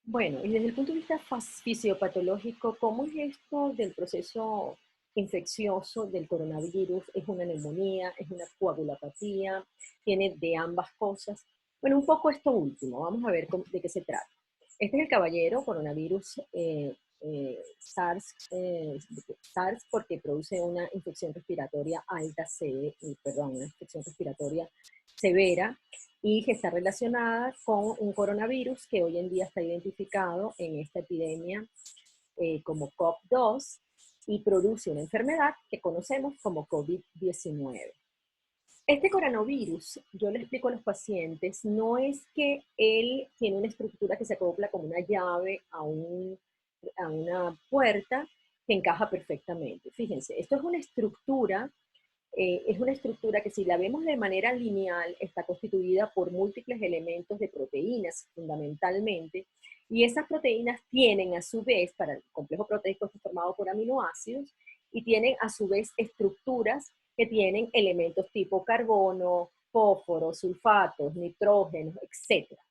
Bueno, y desde el punto de vista fisiopatológico, ¿cómo es esto del proceso infeccioso del coronavirus? ¿Es una neumonía? ¿Es una coagulopatía? ¿Tiene de ambas cosas? Bueno, un poco esto último. Vamos a ver de qué se trata. Este es el caballero coronavirus SARS, SARS porque produce una infección respiratoria alta, perdón, una infección respiratoria severa y que está relacionada con un coronavirus que hoy en día está identificado en esta epidemia como COP2 y produce una enfermedad que conocemos como COVID-19. Este coronavirus, yo le explico a los pacientes, no es que él tiene una estructura que se acopla como una llave a una puerta que encaja perfectamente. Fíjense, esto es una estructura que si la vemos de manera lineal está constituida por múltiples elementos de proteínas fundamentalmente, y esas proteínas tienen a su vez, para el complejo proteico está formado por aminoácidos, y tienen a su vez estructuras que tienen elementos tipo carbono, fósforo, sulfatos, nitrógenos, etcétera,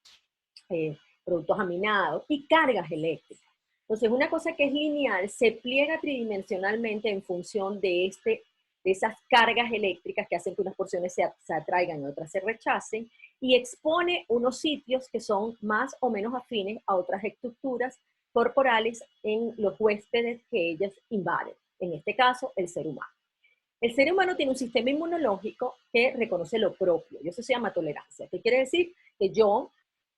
productos aminados y cargas eléctricas. Entonces, una cosa que es lineal se pliega tridimensionalmente en función de esas cargas eléctricas que hacen que unas porciones se atraigan y otras se rechacen, y expone unos sitios que son más o menos afines a otras estructuras corporales en los huéspedes que ellas invaden, en este caso el ser humano. El ser humano tiene un sistema inmunológico que reconoce lo propio, y eso se llama tolerancia. ¿Qué quiere decir? Que yo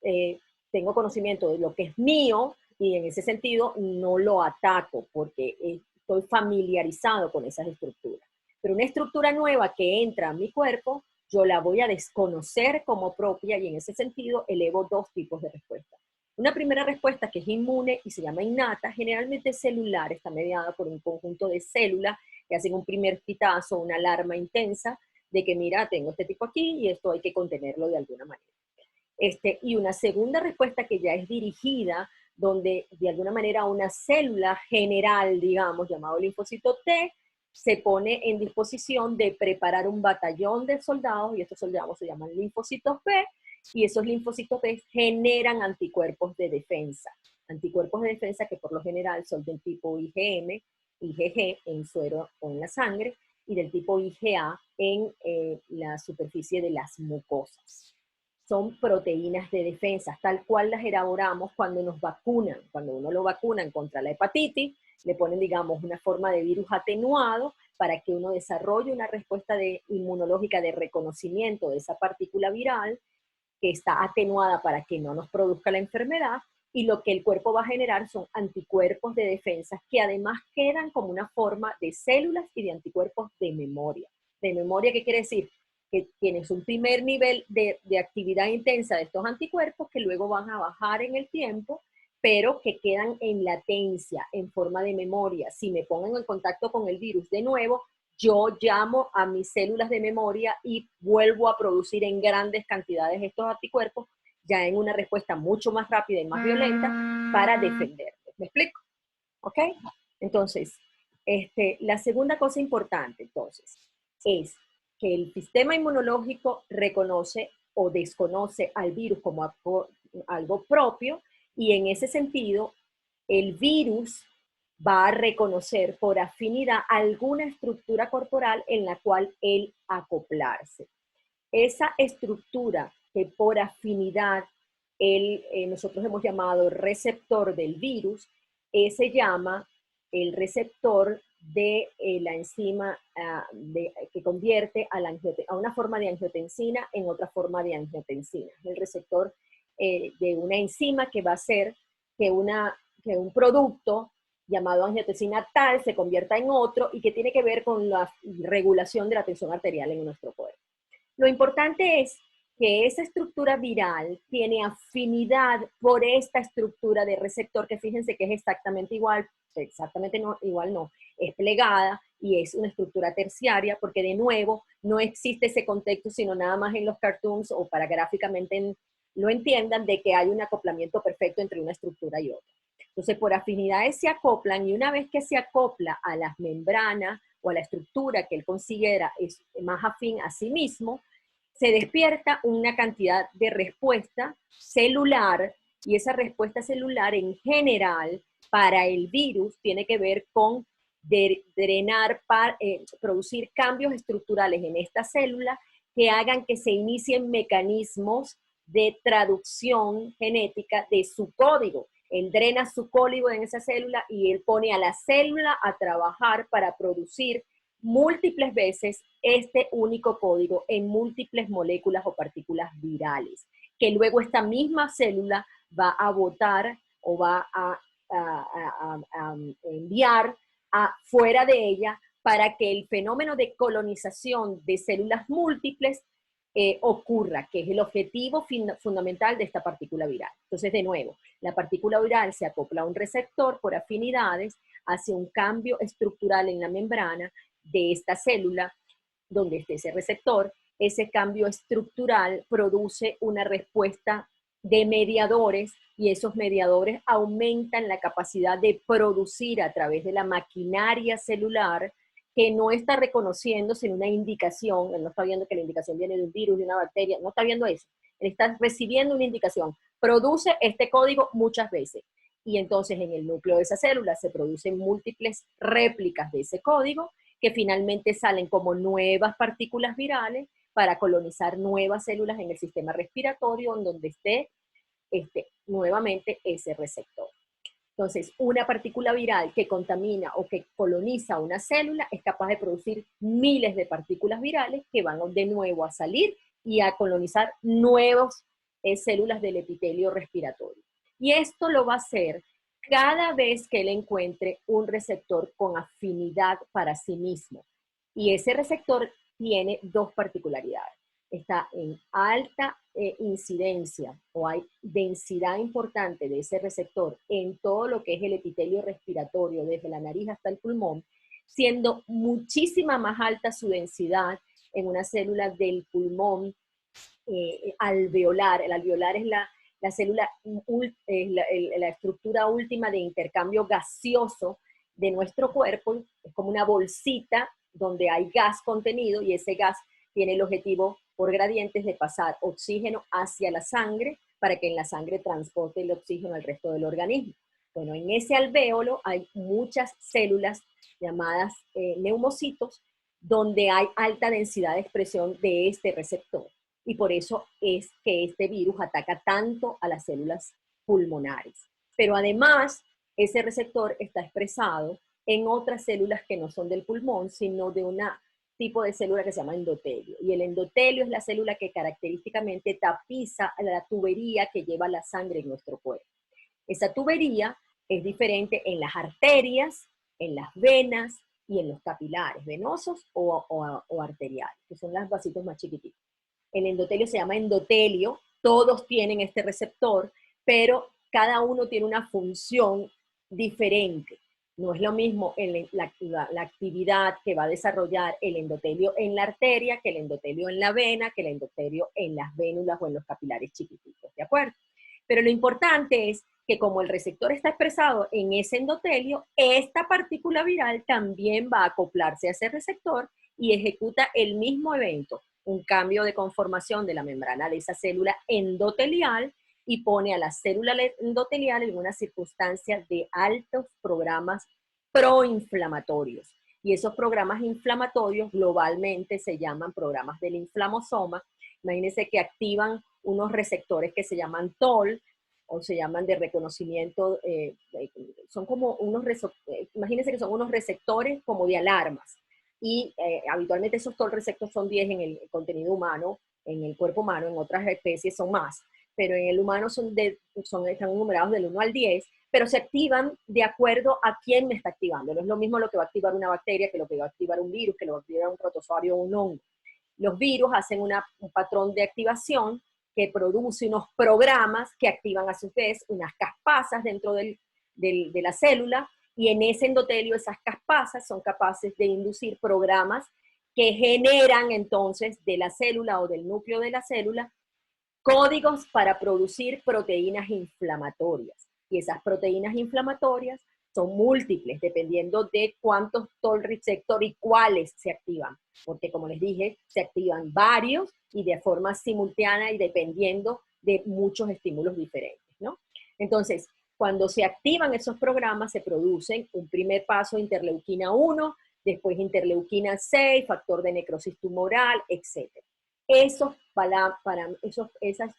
eh, tengo conocimiento de lo que es mío y en ese sentido no lo ataco porque estoy familiarizado con esas estructuras. Pero una estructura nueva que entra a mi cuerpo, yo la voy a desconocer como propia y en ese sentido elevo dos tipos de respuestas. Una primera respuesta que es inmune y se llama innata, generalmente celular, está mediada por un conjunto de células que hacen un primer pitazo, una alarma intensa de que mira, tengo este tipo aquí y esto hay que contenerlo de alguna manera. Y una segunda respuesta que ya es dirigida, donde de alguna manera una célula general, digamos, llamado linfocito T, se pone en disposición de preparar un batallón de soldados, y estos soldados se llaman linfocitos B, y esos linfocitos B generan anticuerpos de defensa. Anticuerpos de defensa que por lo general son del tipo IgM, IgG en suero o en la sangre, y del tipo IgA en la superficie de las mucosas. Son proteínas de defensa, tal cual las elaboramos cuando nos vacunan. Cuando uno lo vacunan contra la hepatitis, le ponen, digamos, una forma de virus atenuado para que uno desarrolle una respuesta inmunológica de reconocimiento de esa partícula viral que está atenuada para que no nos produzca la enfermedad, y lo que el cuerpo va a generar son anticuerpos de defensa que además quedan como una forma de células y de anticuerpos de memoria. ¿De memoria qué quiere decir? Que tienes un primer nivel de actividad intensa de estos anticuerpos que luego van a bajar en el tiempo, pero que quedan en latencia, en forma de memoria. Si me pongo en contacto con el virus de nuevo, yo llamo a mis células de memoria y vuelvo a producir en grandes cantidades estos anticuerpos, ya en una respuesta mucho más rápida y más violenta para defenderme. ¿Me explico? ¿Ok? Entonces, la segunda cosa importante, entonces, es que el sistema inmunológico reconoce o desconoce al virus como algo propio, y en ese sentido, el virus va a reconocer por afinidad alguna estructura corporal en la cual él acoplarse. Esa estructura que por afinidad nosotros hemos llamado receptor del virus, se llama el receptor de la enzima que convierte a una forma de angiotensina en otra forma de angiotensina. El receptor de una enzima que va a hacer que un producto llamado angiotensina tal se convierta en otro, y que tiene que ver con la regulación de la tensión arterial en nuestro cuerpo. Lo importante es que esa estructura viral tiene afinidad por esta estructura de receptor, que fíjense que es exactamente no, igual no, es plegada y es una estructura terciaria, porque de nuevo no existe ese contexto, sino nada más en los cartoons o para gráficamente lo entiendan, de que hay un acoplamiento perfecto entre una estructura y otra. Entonces, por afinidades se acoplan, y una vez que se acopla a las membranas o a la estructura que él considera es más afín a sí mismo, se despierta una cantidad de respuesta celular Y esa respuesta celular en general para el virus tiene que ver con producir cambios estructurales en esta célula que hagan que se inicien mecanismos de traducción genética de su código. Él drena su código en esa célula y él pone a la célula a trabajar para producir múltiples veces este único código en múltiples moléculas o partículas virales, que luego esta misma célula va a botar o va a enviar fuera de ella para que el fenómeno de colonización de células múltiples ocurra, que es el objetivo fundamental de esta partícula viral. Entonces, de nuevo, la partícula viral se acopla a un receptor por afinidades, hace un cambio estructural en la membrana de esta célula, donde esté ese receptor. Ese cambio estructural produce una respuesta de mediadores y esos mediadores aumentan la capacidad de producir a través de la maquinaria celular que no está reconociéndose en una indicación. Él no está viendo que la indicación viene de un virus, de una bacteria, no está viendo eso. Él está recibiendo una indicación. Produce este código muchas veces. Y entonces en el núcleo de esa célula se producen múltiples réplicas de ese código que finalmente salen como nuevas partículas virales para colonizar nuevas células en el sistema respiratorio en donde esté nuevamente ese receptor. Entonces, una partícula viral que contamina o que coloniza una célula es capaz de producir miles de partículas virales que van de nuevo a salir y a colonizar nuevas células del epitelio respiratorio. Y esto lo va a hacer cada vez que él encuentre un receptor con afinidad para sí mismo. Y ese receptor tiene dos particularidades. Está en alta incidencia o hay densidad importante de ese receptor en todo lo que es el epitelio respiratorio, desde la nariz hasta el pulmón, siendo muchísima más alta su densidad en una célula del pulmón alveolar. El alveolar es la célula, la estructura última de intercambio gaseoso de nuestro cuerpo. Es como una bolsita donde hay gas contenido y ese gas tiene el objetivo por gradientes de pasar oxígeno hacia la sangre para que en la sangre transporte el oxígeno al resto del organismo. Bueno, en ese alvéolo hay muchas células llamadas neumocitos donde hay alta densidad de expresión de este receptor. Y por eso es que este virus ataca tanto a las células pulmonares. Pero además, ese receptor está expresado en otras células que no son del pulmón, sino de un tipo de célula que se llama endotelio. Y el endotelio es la célula que característicamente tapiza la tubería que lleva la sangre en nuestro cuerpo. Esa tubería es diferente en las arterias, en las venas y en los capilares venosos o arteriales, que son los vasitos más chiquititos. El endotelio se llama endotelio, todos tienen este receptor, pero cada uno tiene una función diferente. No es lo mismo la actividad que va a desarrollar el endotelio en la arteria, que el endotelio en la vena, que el endotelio en las vénulas o en los capilares chiquititos, ¿de acuerdo? Pero lo importante es que como el receptor está expresado en ese endotelio, esta partícula viral también va a acoplarse a ese receptor y ejecuta el mismo evento, un cambio de conformación de la membrana de esa célula endotelial y pone a la célula endotelial en una circunstancia de altos programas proinflamatorios. Y esos programas inflamatorios globalmente se llaman programas del inflamosoma. Imagínense que activan unos receptores que se llaman TOL, o se llaman de reconocimiento, son como imagínense que son unos receptores como de alarmas. Y habitualmente esos TOL receptores son 10 en el contenido humano, en el cuerpo humano, en otras especies son más, pero en el humano están numerados del 1 al 10, pero se activan de acuerdo a quién me está activando. No es lo mismo lo que va a activar una bacteria que lo que va a activar un virus, que lo que va a activar un protozoario o un hongo. Los virus hacen un patrón de activación que produce unos programas que activan a su vez unas caspasas dentro de la célula, y en ese endotelio esas caspasas son capaces de inducir programas que generan entonces de la célula o del núcleo de la célula códigos para producir proteínas inflamatorias. Y esas proteínas inflamatorias son múltiples, dependiendo de cuántos TOL receptor y cuáles se activan. Porque como les dije, se activan varios y de forma simultánea y dependiendo de muchos estímulos diferentes, ¿no? Entonces, cuando se activan esos programas, se producen un primer paso interleuquina 1, después interleuquina 6, factor de necrosis tumoral, etc. Esos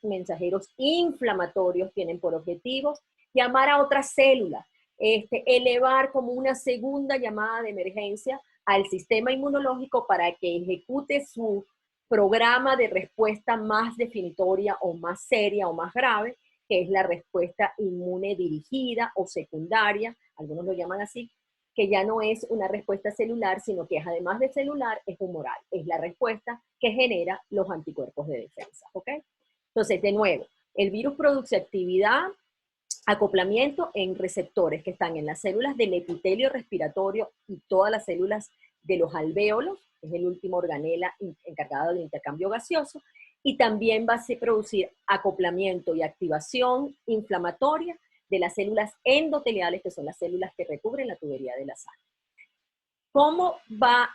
mensajeros inflamatorios tienen por objetivos llamar a otras células, elevar como una segunda llamada de emergencia al sistema inmunológico para que ejecute su programa de respuesta más definitoria o más seria o más grave, que es la respuesta inmune dirigida o secundaria, algunos lo llaman así, que ya no es una respuesta celular, sino que es, además de celular, es humoral. Es la respuesta que genera los anticuerpos de defensa, ¿ok? Entonces, de nuevo, el virus produce actividad, acoplamiento en receptores que están en las células del epitelio respiratorio y todas las células de los alvéolos, que es el último organela encargado del intercambio gaseoso, y también va a producir acoplamiento y activación inflamatoria de las células endoteliales, que son las células que recubren la tubería de la sangre. ¿Cómo va?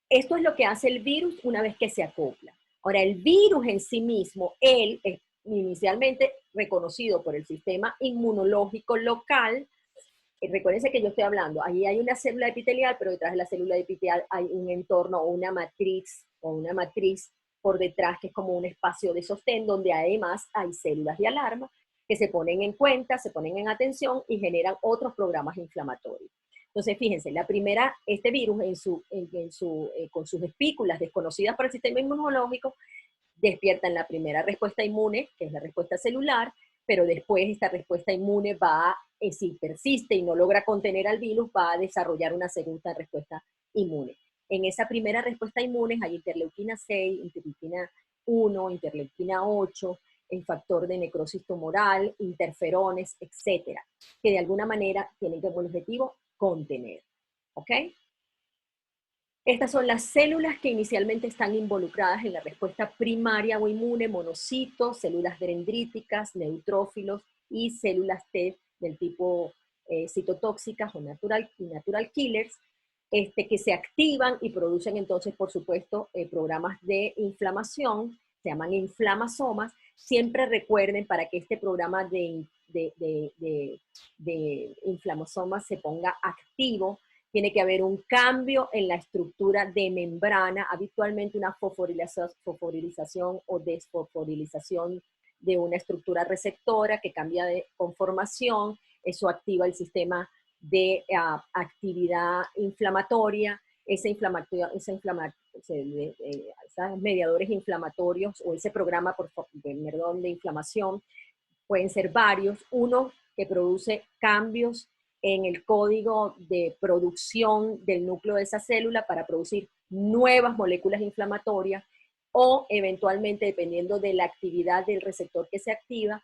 Esto es lo que hace el virus una vez que se acopla. Ahora, el virus en sí mismo, él es inicialmente reconocido por el sistema inmunológico local. Recuérdense que yo estoy hablando, ahí hay una célula epitelial, pero detrás de la célula epitelial hay un entorno o una matriz por detrás que es como un espacio de sostén donde además hay células de alarma que se ponen en cuenta, se ponen en atención y generan otros programas inflamatorios. Entonces, fíjense, la primera, este virus con sus espículas desconocidas para el sistema inmunológico, despiertan la primera respuesta inmune, que es la respuesta celular, pero después esta respuesta inmune si persiste y no logra contener al virus, va a desarrollar una segunda respuesta inmune. En esa primera respuesta inmune hay interleuquina 6, interleuquina 1, interleuquina 8, el factor de necrosis tumoral, interferones, etcétera, que de alguna manera tienen como objetivo contener. ¿Ok? Estas son las células que inicialmente están involucradas en la respuesta primaria o inmune, monocitos, células dendríticas, neutrófilos y células T del tipo citotóxicas o natural killers, que se activan y producen entonces, por supuesto, programas de inflamación, se llaman inflamasomas. Siempre recuerden, para que este programa de inflamasomas se ponga activo, tiene que haber un cambio en la estructura de membrana, habitualmente una fosforilización o desfosforilización de una estructura receptora que cambia de conformación. Eso activa el sistema de actividad inflamatoria, esos mediadores inflamatorios o ese programa de inflamación pueden ser varios. Uno que produce cambios en el código de producción del núcleo de esa célula para producir nuevas moléculas inflamatorias, o eventualmente, dependiendo de la actividad del receptor que se activa,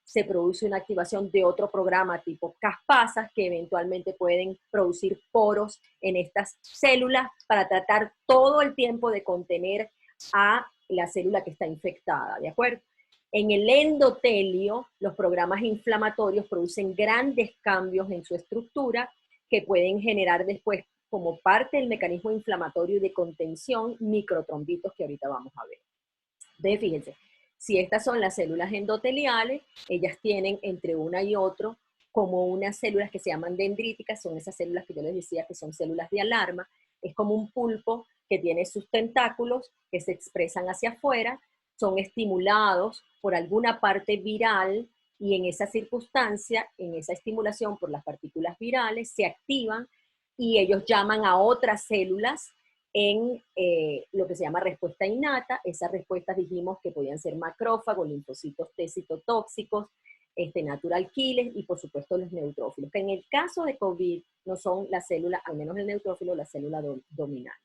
se produce una activación de otro programa tipo caspasas que eventualmente pueden producir poros en estas células para tratar todo el tiempo de contener a la célula que está infectada, ¿de acuerdo? En el endotelio, los programas inflamatorios producen grandes cambios en su estructura que pueden generar después, como parte del mecanismo inflamatorio y de contención, microtrombitos que ahorita vamos a ver. Entonces, fíjense, si estas son las células endoteliales, ellas tienen entre una y otro como unas células que se llaman dendríticas, son esas células que yo les decía que son células de alarma, es como un pulpo que tiene sus tentáculos que se expresan hacia afuera, son estimulados por alguna parte viral y en esa circunstancia, en esa estimulación por las partículas virales, se activan y ellos llaman a otras células en lo que se llama respuesta innata. Esas respuestas dijimos que podían ser macrófagos, linfocitos T citotóxicos, natural killers y por supuesto los neutrófilos, que en el caso de COVID no son las células, al menos el neutrófilo, la célula dominante.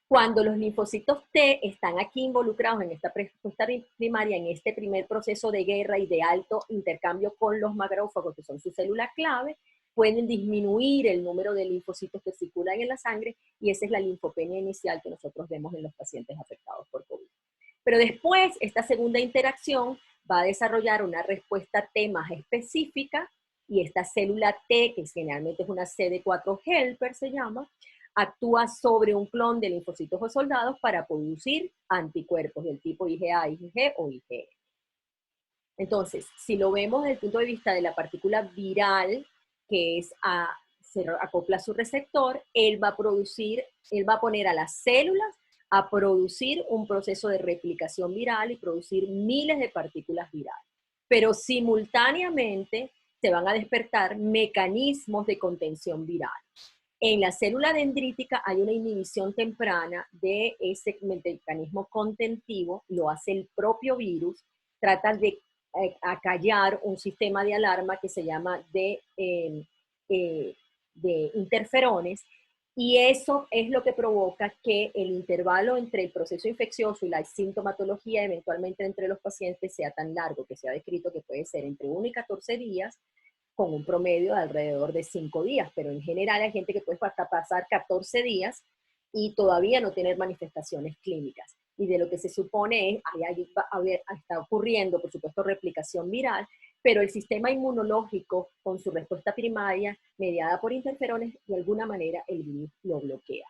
Cuando los linfocitos T están aquí involucrados en esta respuesta primaria, en este primer proceso de guerra y de alto intercambio con los macrófagos, que son su célula clave, pueden disminuir el número de linfocitos que circulan en la sangre y esa es la linfopenia inicial que nosotros vemos en los pacientes afectados por COVID. Pero después, esta segunda interacción va a desarrollar una respuesta T más específica y esta célula T, que generalmente es una CD4 helper, se llama, actúa sobre un clon de linfocitos o soldados para producir anticuerpos del tipo IgA, IgG o IgE. Entonces, si lo vemos desde el punto de vista de la partícula viral, que es se acopla a su receptor, él va a poner a las células a producir un proceso de replicación viral y producir miles de partículas virales. Pero simultáneamente se van a despertar mecanismos de contención viral. En la célula dendrítica hay una inhibición temprana de ese mecanismo contentivo, lo hace el propio virus, trata de acallar un sistema de alarma que se llama de interferones, y eso es lo que provoca que el intervalo entre el proceso infeccioso y la sintomatología eventualmente entre los pacientes sea tan largo, que se ha descrito que puede ser entre 1 y 14 días, con un promedio de alrededor de 5 días, pero en general hay gente que puede hasta pasar 14 días y todavía no tener manifestaciones clínicas. Y de lo que se supone es, está ocurriendo, por supuesto, replicación viral, pero el sistema inmunológico, con su respuesta primaria, mediada por interferones, de alguna manera el virus lo bloquea.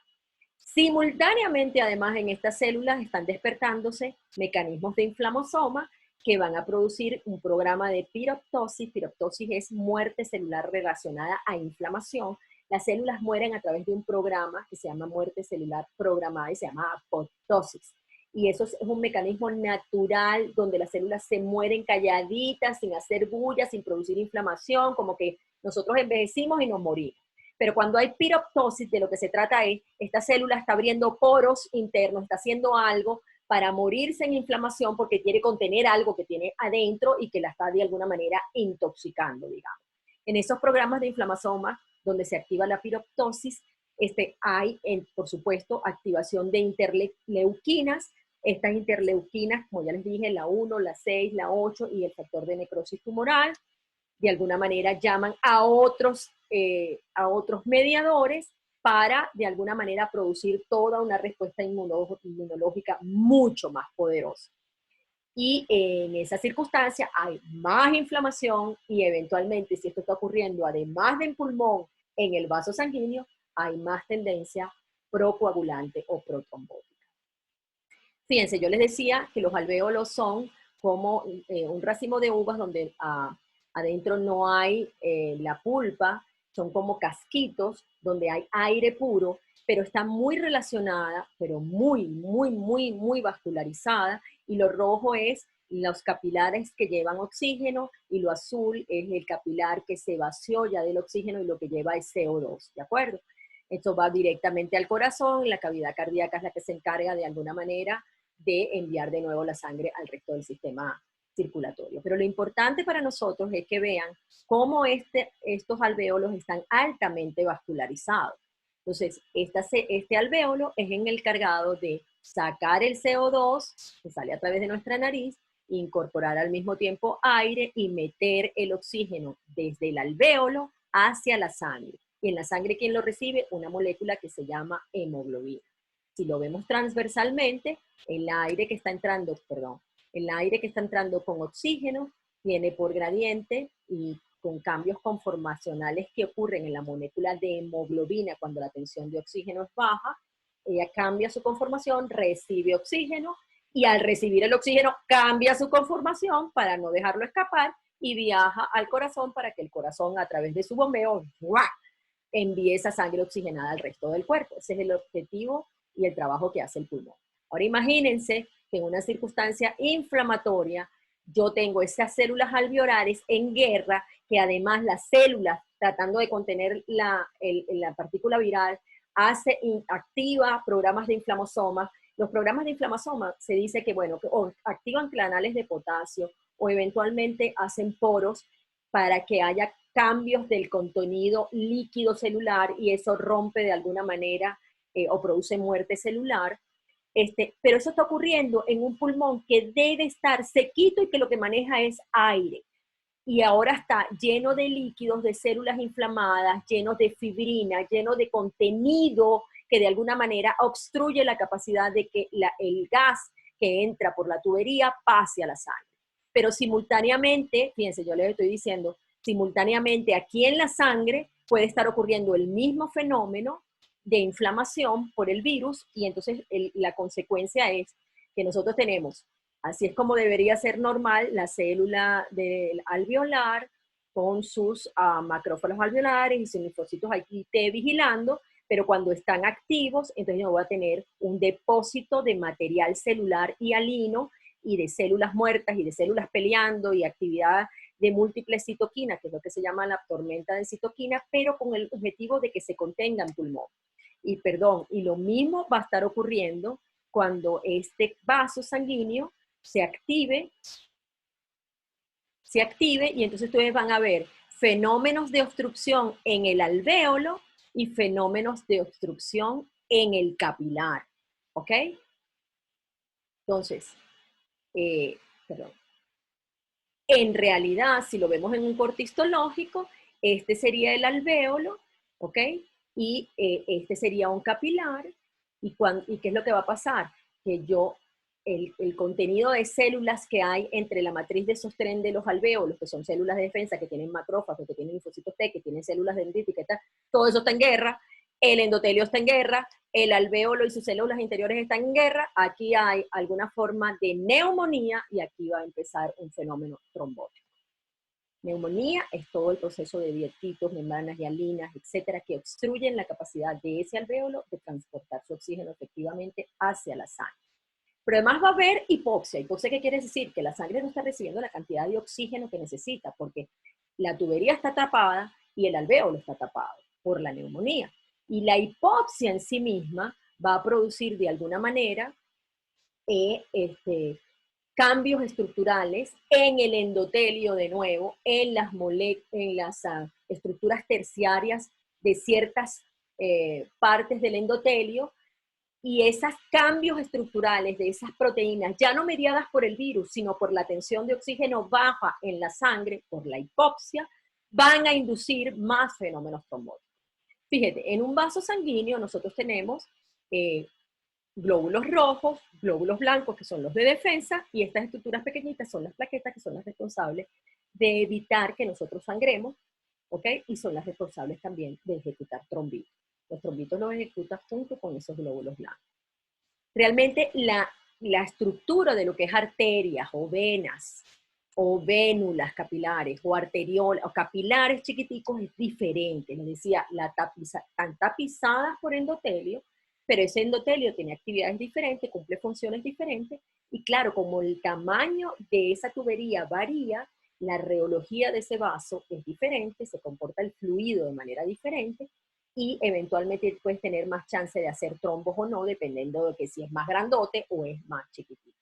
Simultáneamente, además, en estas células están despertándose mecanismos de inflamosoma que van a producir un programa de piroptosis. Piroptosis es muerte celular relacionada a inflamación. Las células mueren a través de un programa que se llama muerte celular programada y se llama apoptosis. Y eso es un mecanismo natural donde las células se mueren calladitas, sin hacer bulla, sin producir inflamación, como que nosotros envejecimos y nos morimos. Pero cuando hay piroptosis, de lo que se trata es, esta célula está abriendo poros internos, está haciendo algo para morirse en inflamación porque quiere contener algo que tiene adentro y que la está de alguna manera intoxicando, digamos. En esos programas de inflamasoma, donde se activa la piroptosis, hay, por supuesto, activación de interleuquinas. Estas interleuquinas, como ya les dije, la 1, la 6, la 8 y el factor de necrosis tumoral, de alguna manera llaman a otros mediadores para, de alguna manera, producir toda una respuesta inmunológica mucho más poderosa. Y en esa circunstancia hay más inflamación y eventualmente, si esto está ocurriendo además del pulmón, en el vaso sanguíneo, hay más tendencia procoagulante o protrombótica. Fíjense, yo les decía que los alvéolos son como un racimo de uvas donde adentro no hay la pulpa, son como casquitos donde hay aire puro, pero está muy relacionada, pero muy vascularizada, y lo rojo es los capilares que llevan oxígeno y lo azul es el capilar que se vació ya del oxígeno y lo que lleva es CO2, ¿de acuerdo? Esto va directamente al corazón, la cavidad cardíaca es la que se encarga de alguna manera de enviar de nuevo la sangre al resto del sistema circulatorio. Pero lo importante para nosotros es que vean cómo estos alvéolos están altamente vascularizados. Entonces, este alvéolo es el encargado de sacar el CO2 que sale a través de nuestra nariz, incorporar al mismo tiempo aire y meter el oxígeno desde el alvéolo hacia la sangre. Y en la sangre, ¿quién lo recibe? Una molécula que se llama hemoglobina. Si lo vemos transversalmente, el aire que está entrando con oxígeno viene por gradiente y con cambios conformacionales que ocurren en la molécula de hemoglobina cuando la tensión de oxígeno es baja, ella cambia su conformación, recibe oxígeno y al recibir el oxígeno cambia su conformación para no dejarlo escapar y viaja al corazón para que el corazón a través de su bombeo envíe esa sangre oxigenada al resto del cuerpo. Ese es el objetivo y el trabajo que hace el pulmón. Ahora imagínense que en una circunstancia inflamatoria yo tengo esas células alveolares en guerra, que además las células, tratando de contener la partícula viral, activa programas de inflamosoma. Los programas de inflamosoma se dice que, bueno, o activan canales de potasio o eventualmente hacen poros para que haya cambios del contenido líquido celular y eso rompe de alguna manera o produce muerte celular. Pero eso está ocurriendo en un pulmón que debe estar sequito y que lo que maneja es aire. Y ahora está lleno de líquidos, de células inflamadas, lleno de fibrina, lleno de contenido que de alguna manera obstruye la capacidad de que el gas que entra por la tubería pase a la sangre. Pero simultáneamente, fíjense, yo les estoy diciendo, simultáneamente aquí en la sangre puede estar ocurriendo el mismo fenómeno de inflamación por el virus y entonces la consecuencia es que nosotros tenemos Así es como debería ser normal la célula del alveolar con sus macrófagos alveolares y sus linfocitos aquí T vigilando, pero cuando están activos, entonces yo voy a tener un depósito de material celular hialino y de células muertas y de células peleando y actividad de múltiples citoquinas, que es lo que se llama la tormenta de citoquinas, pero con el objetivo de que se contenga en pulmón. Y lo mismo va a estar ocurriendo cuando este vaso sanguíneo se active y entonces ustedes van a ver fenómenos de obstrucción en el alvéolo y fenómenos de obstrucción en el capilar, ¿ok? Entonces, perdón. En realidad, si lo vemos en un corte histológico, este sería el alvéolo, ¿ok? Y este sería un capilar. ¿Y qué es lo que va a pasar? Que el contenido de células que hay entre la matriz de sostén de los alvéolos, que son células de defensa, que tienen macrófagos, que tienen linfocitos T, que tienen células dendríticas, todo eso está en guerra, el endotelio está en guerra, el alvéolo y sus células interiores están en guerra, aquí hay alguna forma de neumonía y aquí va a empezar un fenómeno trombótico. Neumonía es todo el proceso de bietitos, membranas hialinas, etcétera, que obstruyen la capacidad de ese alvéolo de transportar su oxígeno efectivamente hacia la sangre. Pero además va a haber hipoxia. ¿Hipoxia qué quiere decir? Que la sangre no está recibiendo la cantidad de oxígeno que necesita, porque la tubería está tapada y el alvéolo está tapado por la neumonía. Y la hipoxia en sí misma va a producir de alguna manera cambios estructurales en el endotelio de nuevo, en las estructuras terciarias de ciertas partes del endotelio, y esos cambios estructurales de esas proteínas, ya no mediadas por el virus, sino por la tensión de oxígeno baja en la sangre, por la hipoxia, van a inducir más fenómenos trombóticos. Fíjate, en un vaso sanguíneo nosotros tenemos glóbulos rojos, glóbulos blancos, que son los de defensa, y estas estructuras pequeñitas son las plaquetas, que son las responsables de evitar que nosotros sangremos, ¿ok? Y son las responsables también de ejecutar trombitos. Los trombitos los ejecutan junto con esos glóbulos blancos. Realmente la estructura de lo que es arterias o venas, o vénulas capilares, o arteriolas, o capilares chiquiticos es diferente. Les decía, están tapizadas por endotelio, pero ese endotelio tiene actividades diferentes, cumple funciones diferentes, y claro, como el tamaño de esa tubería varía, la reología de ese vaso es diferente, se comporta el fluido de manera diferente, y eventualmente puedes tener más chance de hacer trombos o no, dependiendo de que si es más grandote o es más chiquitito.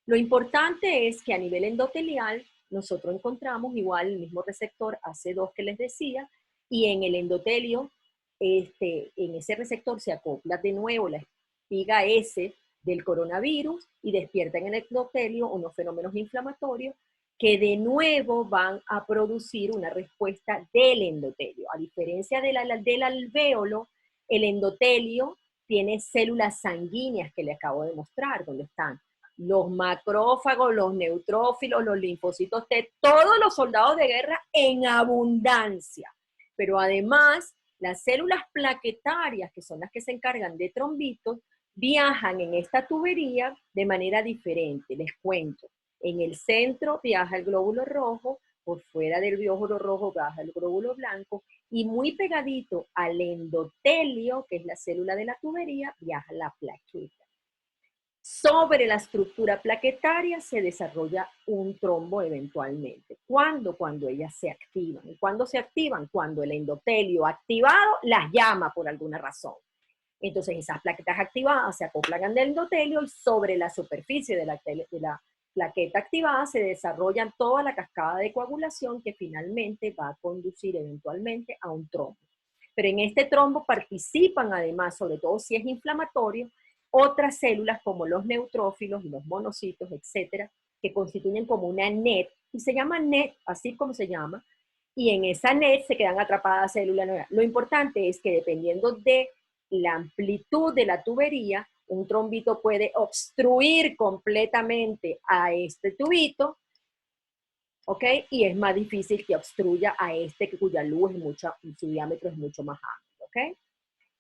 Lo importante es que a nivel endotelial nosotros encontramos igual el mismo receptor AC2 que les decía, y en el endotelio, en ese receptor se acopla de nuevo la espiga S del coronavirus y despierta en el endotelio unos fenómenos inflamatorios que de nuevo van a producir una respuesta del endotelio. A diferencia del alvéolo, el endotelio tiene células sanguíneas que le acabo de mostrar, donde están los macrófagos, los neutrófilos, los linfocitos T, todos los soldados de guerra en abundancia. Pero además, las células plaquetarias, que son las que se encargan de trombitos, viajan en esta tubería de manera diferente. Les cuento. En el centro viaja el glóbulo rojo, por fuera del glóbulo rojo viaja el glóbulo blanco, y muy pegadito al endotelio, que es la célula de la tubería, viaja la plaqueta. Sobre la estructura plaquetaria se desarrolla un trombo eventualmente. ¿Cuándo? Cuando ellas se activan. ¿Y cuándo se activan? Cuando el endotelio activado las llama por alguna razón. Entonces esas plaquetas activadas se acoplan al endotelio y sobre la superficie de la plaqueta activada se desarrolla toda la cascada de coagulación que finalmente va a conducir eventualmente a un trombo. Pero en este trombo participan además, sobre todo si es inflamatorio, otras células como los neutrófilos, los monocitos, etcétera, que constituyen como una net, y se llama net, así como se llama, y en esa net se quedan atrapadas células nuevas. Lo importante es que dependiendo de la amplitud de la tubería, un trombito puede obstruir completamente a este tubito, ¿ok? Y es más difícil que obstruya a este cuya luz es su diámetro es mucho más amplio, ¿ok?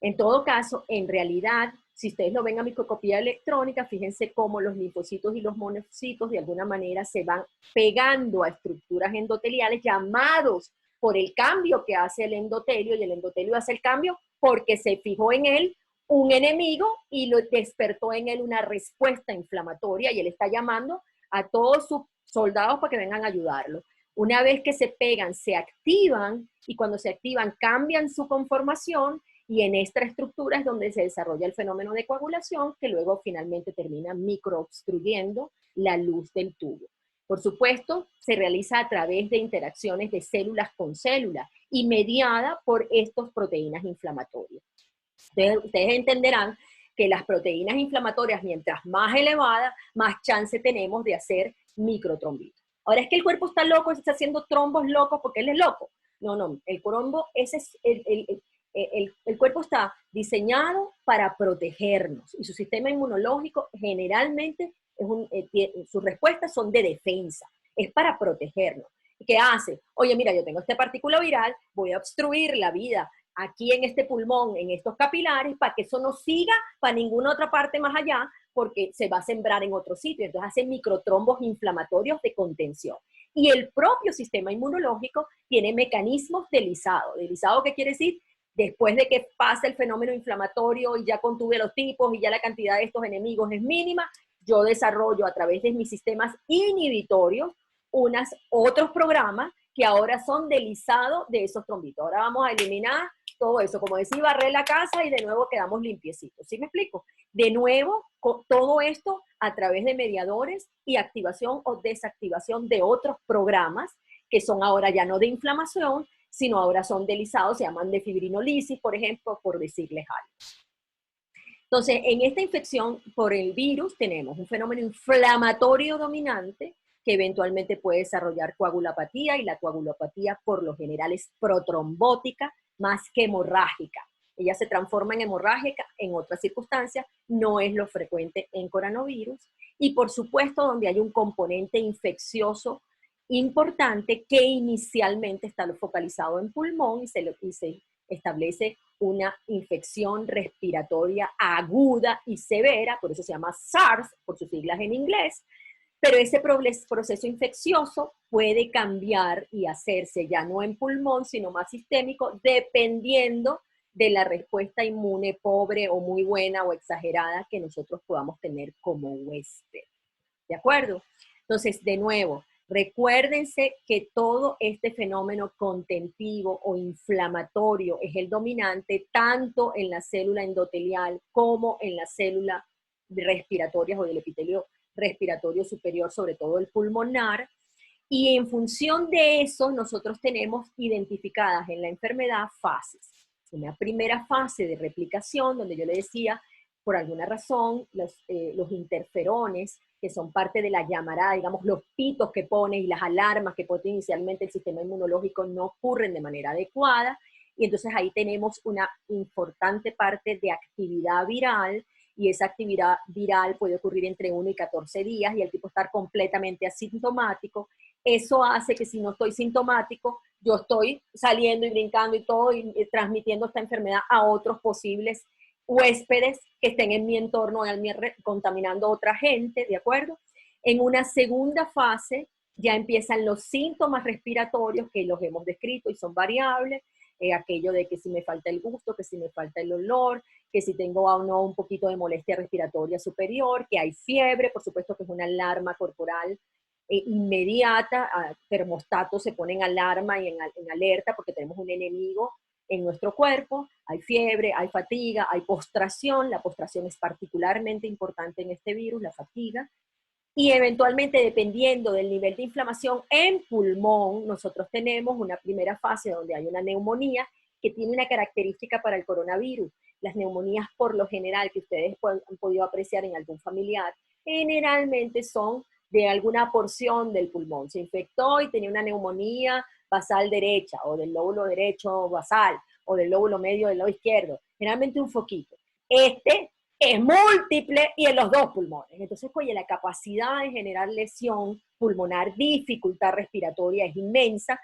En todo caso, en realidad, Si ustedes lo ven a microscopía electrónica, fíjense cómo los linfocitos y los monocitos de alguna manera se van pegando a estructuras endoteliales llamados por el cambio que hace el endotelio, y el endotelio hace el cambio porque se fijó en él un enemigo y lo despertó en él una respuesta inflamatoria, y él está llamando a todos sus soldados para que vengan a ayudarlo. Una vez que se pegan, se activan, y cuando se activan cambian su conformación, y en esta estructura es donde se desarrolla el fenómeno de coagulación, que luego finalmente termina microobstruyendo la luz del tubo. Por supuesto, se realiza a través de interacciones de células con células y mediada por estas proteínas inflamatorias. Ustedes entenderán que las proteínas inflamatorias, mientras más elevadas, más chance tenemos de hacer microtrombitos. Ahora, es que el cuerpo está loco, está haciendo trombos locos porque él es loco. No, no, el trombo, ese es el cuerpo está diseñado para protegernos, y su sistema inmunológico generalmente sus respuestas son de defensa, es para protegernos. ¿Qué hace? Oye, mira, yo tengo esta partícula viral, voy a obstruir la vida aquí en este pulmón, en estos capilares, para que eso no siga para ninguna otra parte más allá, porque se va a sembrar en otro sitio. Entonces hace microtrombos inflamatorios de contención. Y el propio sistema inmunológico tiene mecanismos de lisado. ¿De lisado qué quiere decir? Después de que pasa el fenómeno inflamatorio y ya contuve los tipos y ya la cantidad de estos enemigos es mínima, yo desarrollo a través de mis sistemas inhibitorios otros programas que ahora son de lisado de esos trombitos. Ahora vamos a eliminar todo eso, como decía, barrer la casa y de nuevo quedamos limpiecitos. ¿Sí me explico? De nuevo, todo esto a través de mediadores y activación o desactivación de otros programas que son ahora ya no de inflamación, sino ahora son de lisado, se llaman de fibrinolisis, por ejemplo, por decirles algo. Entonces, en esta infección por el virus tenemos un fenómeno inflamatorio dominante que eventualmente puede desarrollar coagulopatía, y la coagulopatía por lo general es protrombótica más que hemorrágica. Ella se transforma en hemorrágica en otras circunstancias, no es lo frecuente en coronavirus, y por supuesto donde hay un componente infeccioso importante que inicialmente está focalizado en pulmón y se establece una infección respiratoria aguda y severa, por eso se llama SARS, por sus siglas en inglés, pero ese proceso infeccioso puede cambiar y hacerse ya no en pulmón, sino más sistémico, dependiendo de la respuesta inmune pobre o muy buena o exagerada que nosotros podamos tener como huésped. ¿De acuerdo? Entonces, de nuevo, recuérdense que todo este fenómeno contentivo o inflamatorio es el dominante tanto en la célula endotelial como en la célula respiratoria o del epitelio respiratorio superior, sobre todo el pulmonar, y en función de eso nosotros tenemos identificadas en la enfermedad fases. Una primera fase de replicación, donde yo le decía, por alguna razón, los interferones, que son parte de la llamarada, digamos, los pitos que pone y las alarmas que pone inicialmente el sistema inmunológico no ocurren de manera adecuada, y entonces ahí tenemos una importante parte de actividad viral, y esa actividad viral puede ocurrir entre 1 y 14 días, y el tipo estar completamente asintomático. Eso hace que si no estoy sintomático, yo estoy saliendo y brincando y todo, y transmitiendo esta enfermedad a otros posibles huéspedes que estén en mi entorno, contaminando a otra gente, ¿de acuerdo? En una segunda fase ya empiezan los síntomas respiratorios que los hemos descrito y son variables, aquello de que si me falta el gusto, que si me falta el olor, que si tengo o no un poquito de molestia respiratoria superior, que hay fiebre, por supuesto que es una alarma corporal inmediata, termostatos se ponen alarma y en alerta porque tenemos un enemigo en nuestro cuerpo, hay fiebre, hay fatiga, hay postración, la postración es particularmente importante en este virus, la fatiga, y eventualmente dependiendo del nivel de inflamación en pulmón, nosotros tenemos una primera fase donde hay una neumonía que tiene una característica para el coronavirus. Las neumonías por lo general que ustedes han podido apreciar en algún familiar, generalmente son de alguna porción del pulmón. Se infectó y tenía una neumonía basal derecha, o del lóbulo derecho basal, o del lóbulo medio del lado izquierdo, generalmente un foquito. Este es múltiple y en los dos pulmones. Entonces, oye, la capacidad de generar lesión pulmonar, dificultad respiratoria es inmensa,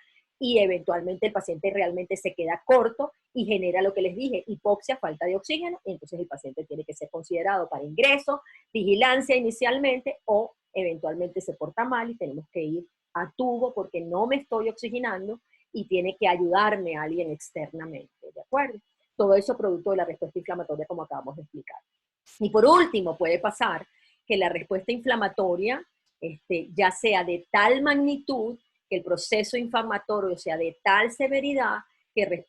y eventualmente el paciente realmente se queda corto y genera lo que les dije, hipoxia, falta de oxígeno, y entonces el paciente tiene que ser considerado para ingreso, vigilancia inicialmente, o eventualmente se porta mal y tenemos que ir a tubo porque no me estoy oxigenando y tiene que ayudarme a alguien externamente, ¿de acuerdo? Todo eso producto de la respuesta inflamatoria, como acabamos de explicar. Y por último, puede pasar que la respuesta inflamatoria ya sea de tal magnitud, que el proceso inflamatorio sea de tal severidad, que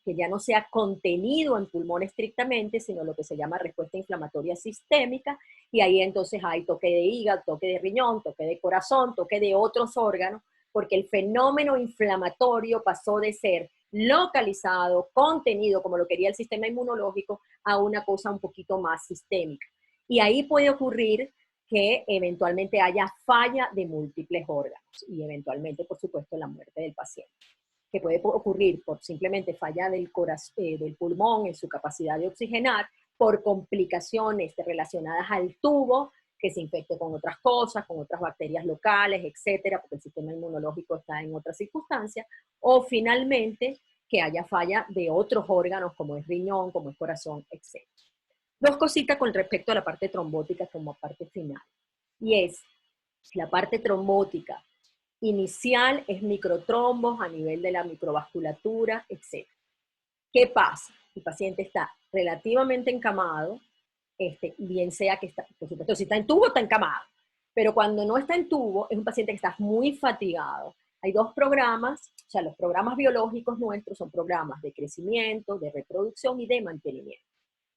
ya no sea contenido en pulmón estrictamente, sino lo que se llama respuesta inflamatoria sistémica, y ahí entonces hay toque de hígado, toque de riñón, toque de corazón, toque de otros órganos, porque el fenómeno inflamatorio pasó de ser localizado, contenido, como lo quería el sistema inmunológico, a una cosa un poquito más sistémica. Y ahí puede ocurrir que eventualmente haya falla de múltiples órganos y eventualmente, por supuesto, la muerte del paciente, que puede ocurrir por simplemente falla del pulmón en su capacidad de oxigenar, por complicaciones relacionadas al tubo, que se infecte con otras cosas, con otras bacterias locales, etcétera, porque el sistema inmunológico está en otras circunstancias, o finalmente que haya falla de otros órganos como es riñón, como es corazón, etcétera. Dos cositas con respecto a la parte trombótica como parte final. Y es, la parte trombótica inicial es microtrombos a nivel de la microvasculatura, etc. ¿Qué pasa? El paciente está relativamente encamado, bien sea que está, por supuesto, si está en tubo, está encamado. Pero cuando no está en tubo, es un paciente que está muy fatigado. Hay dos programas, o sea, los programas biológicos nuestros son programas de crecimiento, de reproducción y de mantenimiento.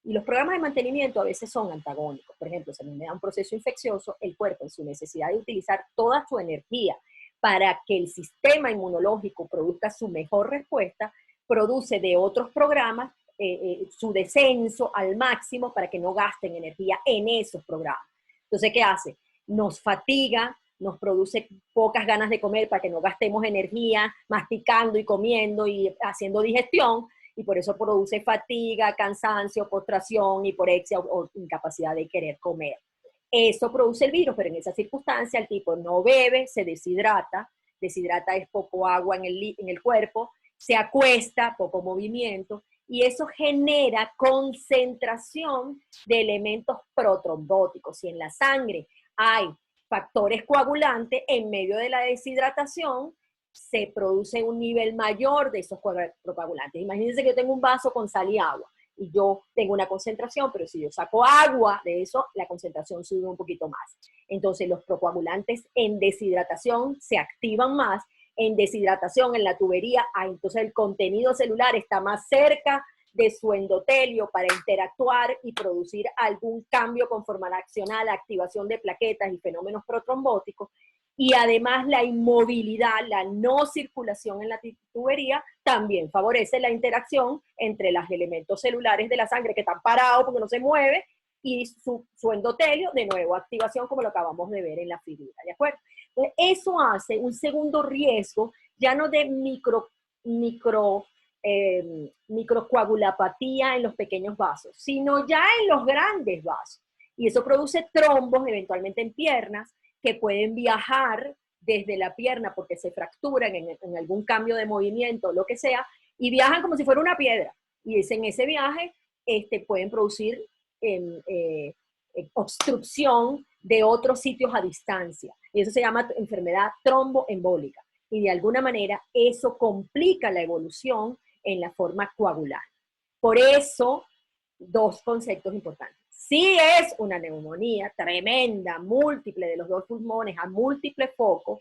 Y los programas de mantenimiento a veces son antagónicos. Por ejemplo, si a mí me da un proceso infeccioso, el cuerpo en su necesidad de utilizar toda su energía para que el sistema inmunológico produzca su mejor respuesta, produce de otros programas su descenso al máximo para que no gasten energía en esos programas. Entonces, ¿qué hace? Nos fatiga, nos produce pocas ganas de comer para que no gastemos energía masticando y comiendo y haciendo digestión, y por eso produce fatiga, cansancio, postración, hiporexia o incapacidad de querer comer. Eso produce el virus, pero en esa circunstancia el tipo no bebe, se deshidrata es poco agua en el cuerpo, se acuesta, poco movimiento, y eso genera concentración de elementos protrombóticos. Si en la sangre hay factores coagulantes, en medio de la deshidratación, se produce un nivel mayor de esos coagulantes. Imagínense que yo tengo un vaso con sal y agua y yo tengo una concentración, pero si yo saco agua de eso, la concentración sube un poquito más. Entonces los procoagulantes en deshidratación se activan más, en deshidratación en la tubería, entonces el contenido celular está más cerca de su endotelio para interactuar y producir algún cambio conformacional, activación de plaquetas y fenómenos protrombóticos, y además la inmovilidad, la no circulación en la tubería también favorece la interacción entre los elementos celulares de la sangre que están parados porque no se mueve y su endotelio, de nuevo, activación como lo acabamos de ver en la figura, ¿de acuerdo? Entonces, eso hace un segundo riesgo, ya no de microcoagulopatía en los pequeños vasos, sino ya en los grandes vasos. Y eso produce trombos, eventualmente en piernas, que pueden viajar desde la pierna porque se fracturan en algún cambio de movimiento, lo que sea, y viajan como si fuera una piedra. Y en ese viaje pueden producir obstrucción de otros sitios a distancia. Y eso se llama enfermedad tromboembólica. Y de alguna manera eso complica la evolución en la forma coagular. Por eso, dos conceptos importantes. Si es una neumonía tremenda, múltiple de los dos pulmones a múltiples focos,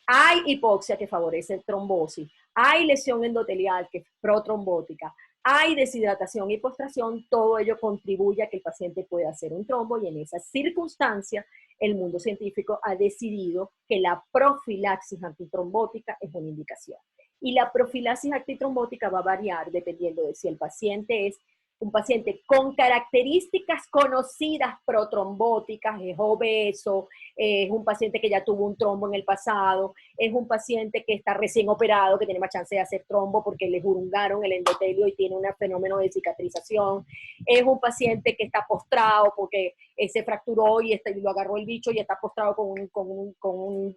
hay hipoxia que favorece trombosis, hay lesión endotelial que es protrombótica, hay deshidratación y postración, todo ello contribuye a que el paciente pueda hacer un trombo, y en esa circunstancia el mundo científico ha decidido que la profilaxis antitrombótica es una indicación. Y la profilaxis antitrombótica va a variar dependiendo de si el paciente es un paciente con características conocidas protrombóticas, es obeso, es un paciente que ya tuvo un trombo en el pasado, es un paciente que está recién operado, que tiene más chance de hacer trombo porque le jurungaron el endotelio y tiene un fenómeno de cicatrización, es un paciente que está postrado porque se fracturó y lo agarró el bicho y está postrado con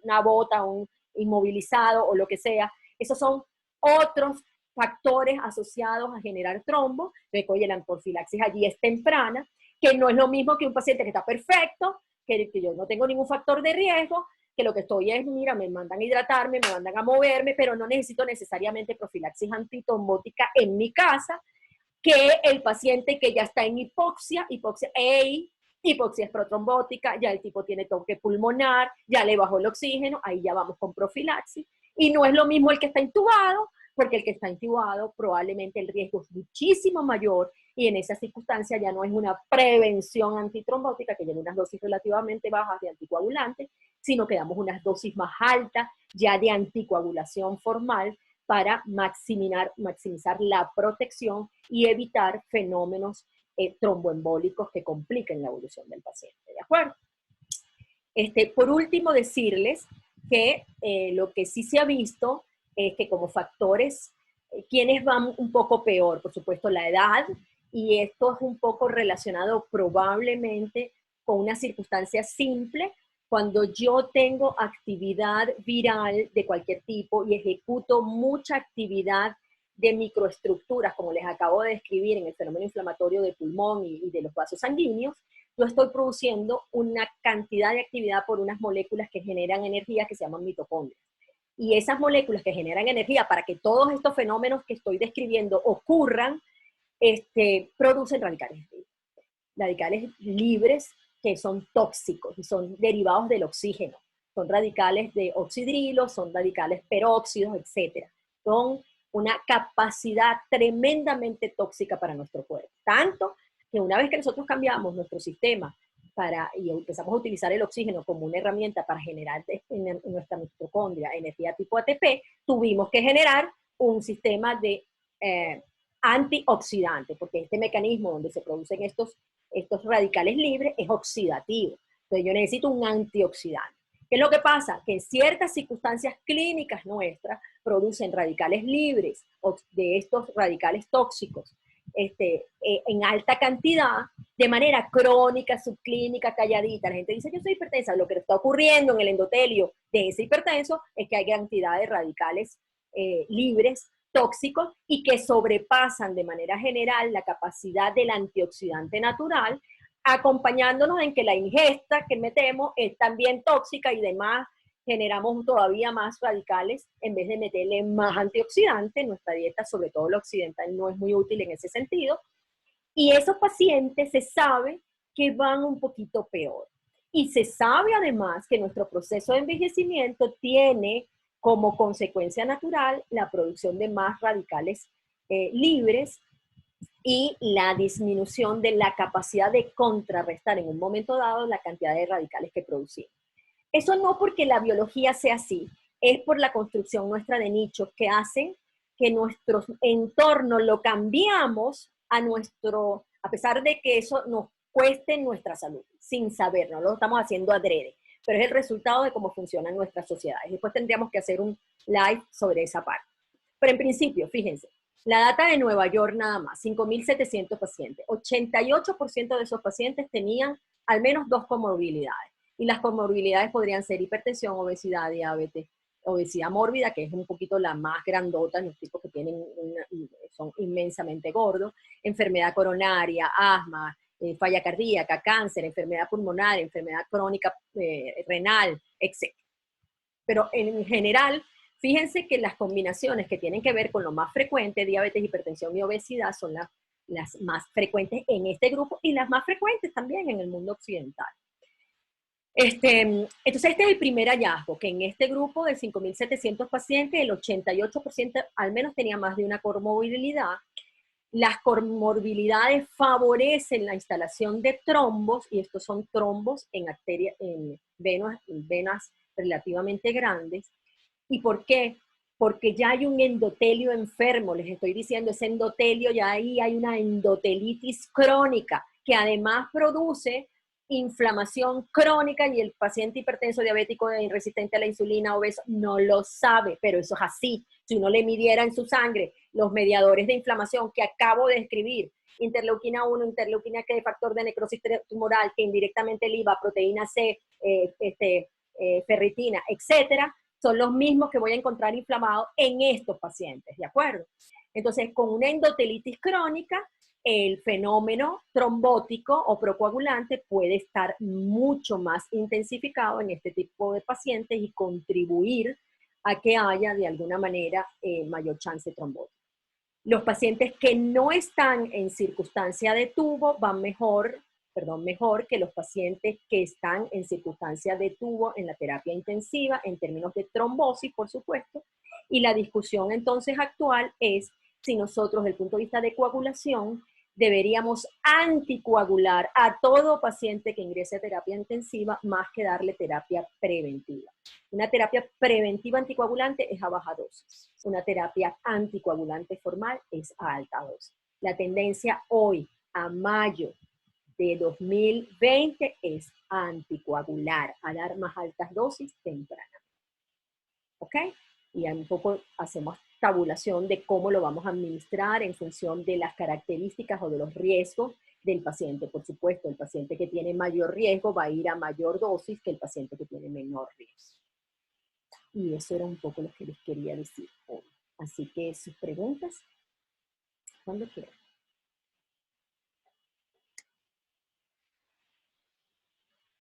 una bota, un inmovilizado o lo que sea. Esos son otros factores asociados a generar trombo. Entonces, oye, la profilaxis allí es temprana, que no es lo mismo que un paciente que está perfecto, que yo no tengo ningún factor de riesgo, que lo que estoy es, mira, me mandan a hidratarme, me mandan a moverme, pero no necesito necesariamente profilaxis antitrombótica en mi casa, que el paciente que ya está en hipoxia es protrombótica, ya el tipo tiene toque pulmonar, ya le bajó el oxígeno, ahí ya vamos con profilaxis. Y no es lo mismo el que está intubado, porque el que está intubado probablemente el riesgo es muchísimo mayor y en esa circunstancia ya no es una prevención antitrombótica que lleva unas dosis relativamente bajas de anticoagulantes, sino que damos unas dosis más altas ya de anticoagulación formal para maximizar la protección y evitar fenómenos tromboembólicos que compliquen la evolución del paciente, ¿de acuerdo? Por último, decirles que lo que sí se ha visto es que como factores, quienes van un poco peor, por supuesto la edad, y esto es un poco relacionado probablemente con una circunstancia simple, cuando yo tengo actividad viral de cualquier tipo y ejecuto mucha actividad de microestructuras, como les acabo de describir en el fenómeno inflamatorio del pulmón y de los vasos sanguíneos, yo estoy produciendo una cantidad de actividad por unas moléculas que generan energía que se llaman mitocondrias. Y esas moléculas que generan energía para que todos estos fenómenos que estoy describiendo ocurran, producen radicales libres que son tóxicos y son derivados del oxígeno. Son radicales de oxidrilo, son radicales peróxidos, etc. Son una capacidad tremendamente tóxica para nuestro cuerpo. Tanto que una vez que nosotros cambiamos nuestro sistema y empezamos a utilizar el oxígeno como una herramienta para generar en nuestra mitocondria energía tipo ATP, tuvimos que generar un sistema de antioxidante, porque este mecanismo donde se producen estos radicales libres es oxidativo. Entonces yo necesito un antioxidante. ¿Qué es lo que pasa? Que en ciertas circunstancias clínicas nuestras producen radicales libres de estos radicales tóxicos en alta cantidad, de manera crónica, subclínica, calladita. La gente dice, yo soy hipertensa. Lo que está ocurriendo en el endotelio de ese hipertenso es que hay cantidad de radicales libres, tóxicos, y que sobrepasan de manera general la capacidad del antioxidante natural, acompañándonos en que la ingesta que metemos es también tóxica y demás generamos todavía más radicales en vez de meterle más antioxidantes. Nuestra dieta, sobre todo la occidental, no es muy útil en ese sentido. Y esos pacientes se sabe que van un poquito peor. Y se sabe además que nuestro proceso de envejecimiento tiene como consecuencia natural la producción de más radicales libres y la disminución de la capacidad de contrarrestar en un momento dado la cantidad de radicales que producimos. Eso no porque la biología sea así, es por la construcción nuestra de nichos que hacen que nuestro entorno lo cambiamos a pesar de que eso nos cueste nuestra salud, sin saber, no lo estamos haciendo adrede, pero es el resultado de cómo funcionan nuestras sociedades. Después tendríamos que hacer un live sobre esa parte. Pero en principio, fíjense, la data de Nueva York nada más, 5.700 pacientes, 88% de esos pacientes tenían al menos 2 comorbilidades. Y las comorbilidades podrían ser hipertensión, obesidad, diabetes, obesidad mórbida, que es un poquito la más grandota, los tipos que son inmensamente gordos, enfermedad coronaria, asma, falla cardíaca, cáncer, enfermedad pulmonar, enfermedad crónica renal, etc. Pero en general, fíjense que las combinaciones que tienen que ver con lo más frecuente, diabetes, hipertensión y obesidad, son las más frecuentes en este grupo y las más frecuentes también en el mundo occidental. Entonces, este es el primer hallazgo, que en este grupo de 5.700 pacientes, el 88% al menos tenía más de una comorbilidad. Las comorbilidades favorecen la instalación de trombos, y estos son trombos en venas relativamente grandes. ¿Y por qué? Porque ya hay un endotelio enfermo, les estoy diciendo, ese endotelio, ya ahí hay una endotelitis crónica, que además produce inflamación crónica, y el paciente hipertenso, diabético, resistente a la insulina, obeso, no lo sabe, pero eso es así. Si uno le midiera en su sangre los mediadores de inflamación que acabo de describir, interleuquina 1, interleuquina que es factor de necrosis tumoral, que indirectamente liba, proteína C, ferritina, etcétera, son los mismos que voy a encontrar inflamados en estos pacientes, ¿de acuerdo? Entonces, con una endotelitis crónica, el fenómeno trombótico o procoagulante puede estar mucho más intensificado en este tipo de pacientes y contribuir a que haya de alguna manera mayor chance trombótica. Los pacientes que no están en circunstancia de tubo van mejor que los pacientes que están en circunstancia de tubo en la terapia intensiva en términos de trombosis, por supuesto. Y la discusión entonces actual es si nosotros, desde el punto de vista de coagulación, deberíamos anticoagular a todo paciente que ingrese a terapia intensiva más que darle terapia preventiva. Una terapia preventiva anticoagulante es a baja dosis. Una terapia anticoagulante formal es a alta dosis. La tendencia hoy, a mayo de 2020, es anticoagular, a dar más altas dosis tempranas. ¿Ok? Y un poco hacemos tabulación de cómo lo vamos a administrar en función de las características o de los riesgos del paciente. Por supuesto, el paciente que tiene mayor riesgo va a ir a mayor dosis que el paciente que tiene menor riesgo. Y eso era un poco lo que les quería decir hoy. Así que sus preguntas, cuando quieran.